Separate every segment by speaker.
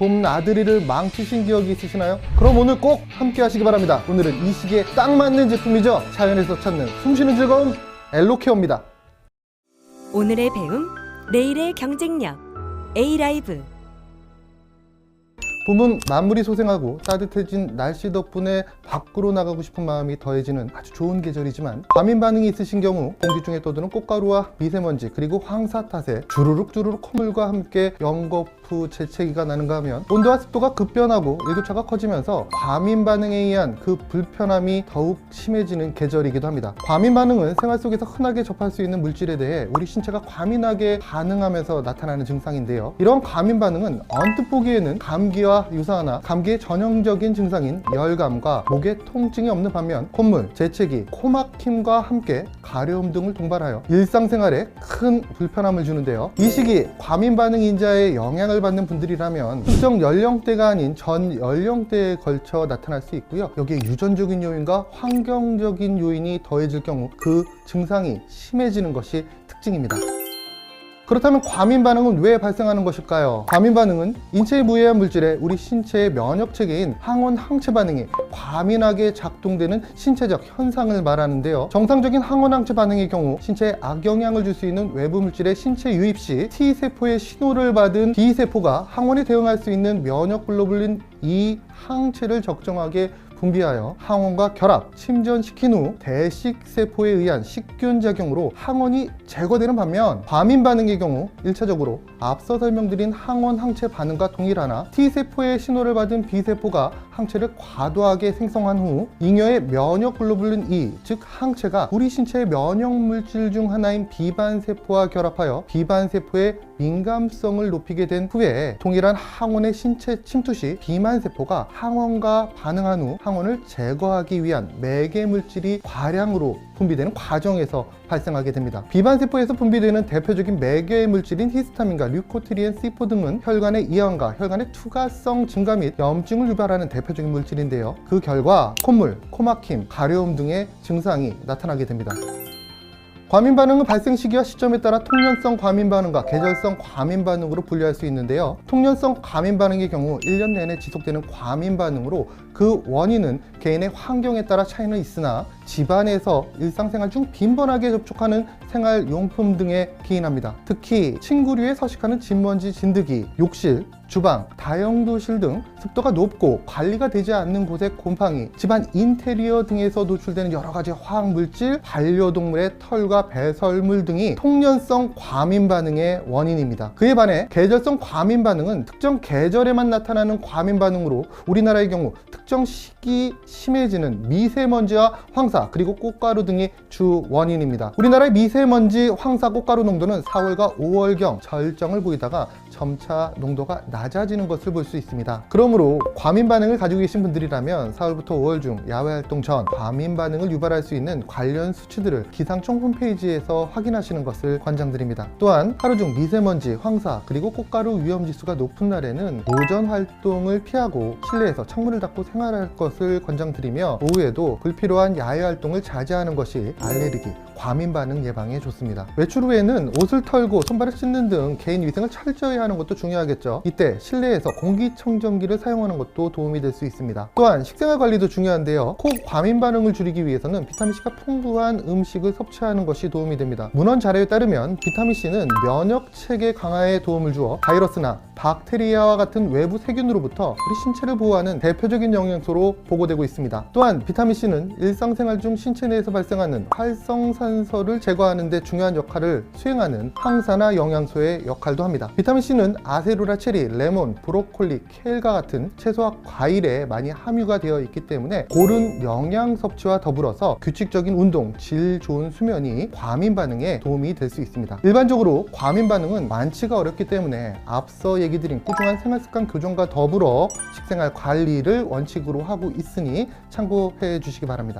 Speaker 1: 봄 나들이를 망치신 기억이 있으시나요? 그럼 오늘 꼭 함께 하시기 바랍니다. 오늘은 이 시기에 딱 맞는 제품이죠. 자연에서 찾는 숨쉬는 즐거움 엘로케어입니다.
Speaker 2: 오늘의 배움, 내일의 경쟁력 A라이브.
Speaker 1: 봄은 만물이 소생하고 따뜻해진 날씨 덕분에 밖으로 나가고 싶은 마음이 더해지는 아주 좋은 계절이지만 과민 반응이 있으신 경우 공기 중에 떠도는 꽃가루와 미세먼지 그리고 황사 탓에 주르륵 콧물과 함께 연거푸 재채기가 나는가 하면 온도와 습도가 급변하고 일교차가 커지면서 과민 반응에 의한 그 불편함이 더욱 심해지는 계절이기도 합니다. 과민 반응은 생활 속에서 흔하게 접할 수 있는 물질에 대해 우리 신체가 과민하게 반응하면서 나타나는 증상인데요. 이런 과민 반응은 언뜻 보기에는 감기와 유사하나 감기의 전형적인 증상인 열감과 목의 통증이 없는 반면 콧물, 재채기, 코막힘과 함께 가려움 등을 동반하여 일상생활에 큰 불편함을 주는데요. 이 시기 과민 반응 인자에 영향을 받는 분들이라면 특정 연령대가 아닌 전 연령대에 걸쳐 나타날 수 있고요. 여기에 유전적인 요인과 환경적인 요인이 더해질 경우 그 증상이 심해지는 것이 특징입니다. 그렇다면 과민 반응은 왜 발생하는 것일까요? 과민 반응은 인체에 무해한 물질에 우리 신체의 면역 체계인 항원 항체 반응이 과민하게 작동되는 신체적 현상을 말하는데요. 정상적인 항원 항체 반응의 경우 신체에 악영향을 줄 수 있는 외부 물질의 신체 유입 시 T세포의 신호를 받은 B세포가 항원에 대응할 수 있는 면역 글로불린 E 항체를 적정하게 분비하여 항원과 결합, 침전시킨 후 대식세포에 의한 식균 작용으로 항원이 제거되는 반면 과민 반응의 경우 1차적으로 앞서 설명드린 항원 항체 반응과 동일하나 T세포의 신호를 받은 B세포가 항체를 과도하게 생성한 후 잉여의 면역 글로불린 E, 즉 항체가 우리 신체의 면역 물질 중 하나인 비반세포와 결합하여 비반세포의 민감성을 높이게 된 후에 동일한 항원의 신체 침투 시 비만세포가 항원과 반응한 후 항원을 제거하기 위한 매개 물질이 과량으로 분비되는 과정에서 발생하게 됩니다. 비반세포에서 분비되는 대표적인 매개 물질인 히스타민과 류코트리엔 C4 등은 혈관의 이완과 혈관의 투과성 증가 및 염증을 유발하는 대표적인 물질인데요. 그 결과 콧물, 코막힘, 가려움 등의 증상이 나타나게 됩니다. 과민 반응은 발생 시기와 시점에 따라 통년성 과민 반응과 계절성 과민 반응으로 분류할 수 있는데요. 통년성 과민 반응의 경우 1년 내내 지속되는 과민 반응으로 그 원인은 개인의 환경에 따라 차이는 있으나 집안에서 일상생활 중 빈번하게 접촉하는 생활용품 등에 기인합니다. 특히 침구류에 서식하는 진먼지 진드기, 욕실, 주방, 다용도실 등 습도가 높고 관리가 되지 않는 곳의 곰팡이, 집안 인테리어 등에서 노출되는 여러가지 화학물질, 반려동물의 털과 배설물 등이 통년성 과민 반응의 원인입니다. 그에 반해 계절성 과민 반응은 특정 계절에만 나타나는 과민 반응으로 우리나라의 경우 특정 시기 심해지는 미세먼지와 황사 그리고 꽃가루 등이 주 원인입니다. 우리나라의 미세먼지, 황사, 꽃가루 농도는 4월과 5월경 절정을 보이다가 점차 농도가 낮아지는 것을 볼 수 있습니다. 그러므로 과민 반응을 가지고 계신 분들이라면 4월부터 5월 중 야외 활동 전 과민 반응을 유발할 수 있는 관련 수치들을 기상청 홈페이지에서 확인하시는 것을 권장드립니다. 또한 하루 중 미세먼지, 황사 그리고 꽃가루 위험 지수가 높은 날에는 오전 활동을 피하고 실내에서 창문을 닫고 생활할 것을 권장드리며 오후에도 불필요한 야외 활동을 자제하는 것이 알레르기, 과민 반응 예방에 좋습니다. 외출 후에는 옷을 털고 손발을 씻는 등 개인 위생을 철저히 하는 것도 중요하겠죠. 이때 실내에서 공기청정기를 사용하는 것도 도움이 될 수 있습니다. 또한 식생활 관리도 중요한데요. 코 과민 반응을 줄이기 위해서는 비타민C가 풍부한 음식을 섭취하는 것이 도움이 됩니다. 문헌 자료에 따르면 비타민C는 면역 체계 강화에 도움을 주어 바이러스나 박테리아와 같은 외부 세균으로부터 우리 신체를 보호하는 대표적인 영양소로 보고되고 있습니다. 또한 비타민C는 일상생활 중 신체 내에서 발생하는 활성산소를 제거하는 데 중요한 역할을 수행하는 항산화 영양소의 역할도 합니다. 비타민C는 아세로라 체리, 레몬, 브로콜리, 케일과 같은 채소와 과일에 많이 함유가 되어 있기 때문에 고른 영양 섭취와 더불어서 규칙적인 운동, 질 좋은 수면이 과민 반응에 도움이 될 수 있습니다. 일반적으로 과민 반응은 완치가 어렵기 때문에 앞서 얘기 드린 꾸준한 생활습관 교정과 더불어 식생활 관리를 원칙으로 하고 있으니 참고해 주시기 바랍니다.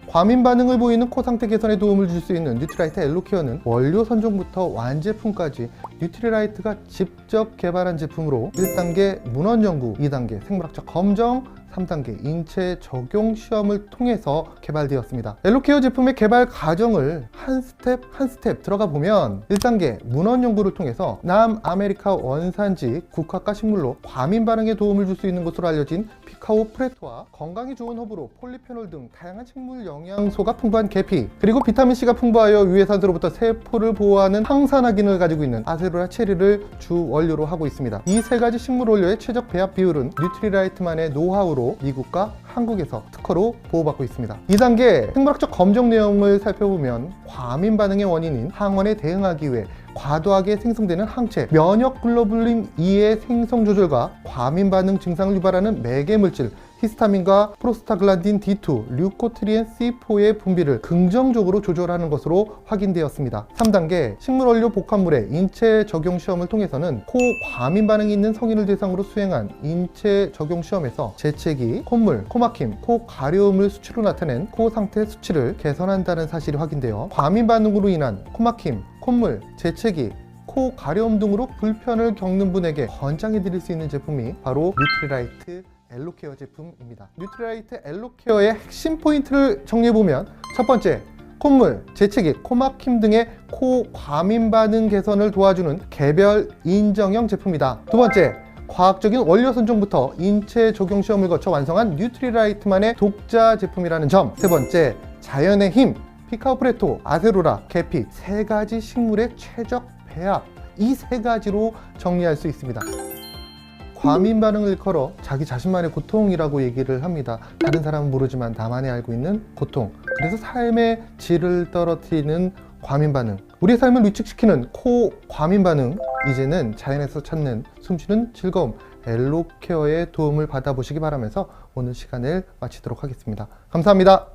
Speaker 1: 과민 반응을 보이는 코 상태 개선에 도움을 줄 수 있는 뉴트리라이트 엘로케어는 원료 선정부터 완제품까지 뉴트리라이트가 직접 개발한 제품으로 1단계 문헌 연구, 2단계 생물학적 검정, 3단계 인체 적용 시험을 통해서 개발되었습니다. 엘로케어 제품의 개발 과정을 한 스텝 들어가 보면 1단계 문헌 연구를 통해서 남아메리카 원산지 국화과 식물로 과민 반응에 도움을 줄 수 있는 것으로 알려진 피카오 프레토와 건강에 좋은 허브로 폴리페놀 등 다양한 식물 영양소가 풍부한 계피, 그리고 비타민C가 풍부하여 유해산소로부터 세포를 보호하는 항산화기능을 가지고 있는 아세로라 체리를 주 원료로 하고 있습니다. 이 세 가지 식물 원료의 최적 배합 비율은 뉴트리라이트만의 노하우로 미국과 한국에서 특허로 보호받고 있습니다. 2단계 생물학적 검정 내용을 살펴보면 과민 반응의 원인인 항원에 대응하기 위해 과도하게 생성되는 항체, 면역 글로불린 E의 생성 조절과 과민 반응 증상을 유발하는 매개 물질 히스타민과 프로스타글란딘 D2, 류코트리엔 C4의 분비를 긍정적으로 조절하는 것으로 확인되었습니다. 3단계 식물 원료 복합물의 인체 적용 시험을 통해서는 코 과민 반응이 있는 성인을 대상으로 수행한 인체 적용 시험에서 재채기, 콧물, 코막힘, 코 가려움을 수치로 나타낸 코 상태 수치를 개선한다는 사실이 확인되어 과민 반응으로 인한 코막힘, 콧물, 재채기, 코 가려움 등으로 불편을 겪는 분에게 권장해 드릴 수 있는 제품이 바로 뉴트리라이트 엘로케어 제품입니다. 뉴트리라이트 엘로케어의 핵심 포인트를 정리해보면, 첫 번째, 콧물, 재채기, 코막힘 등의 코 과민 반응 개선을 도와주는 개별 인정형 제품이다. 두 번째, 과학적인 원료 선정부터 인체 적용 시험을 거쳐 완성한 뉴트리라이트만의 독자 제품이라는 점. 세 번째, 자연의 힘, 피카오 프레토, 아세로라, 계피, 세 가지 식물의 최적 배합, 이 세 가지로 정리할 수 있습니다. 과민 반응을 걸어 자기 자신만의 고통이라고 얘기를 합니다. 다른 사람은 모르지만 나만이 알고 있는 고통. 그래서 삶의 질을 떨어뜨리는 과민 반응, 우리의 삶을 위축시키는 코 과민 반응, 이제는 자연에서 찾는 숨쉬는 즐거움, 엘로케어의 도움을 받아보시기 바라면서 오늘 시간을 마치도록 하겠습니다. 감사합니다.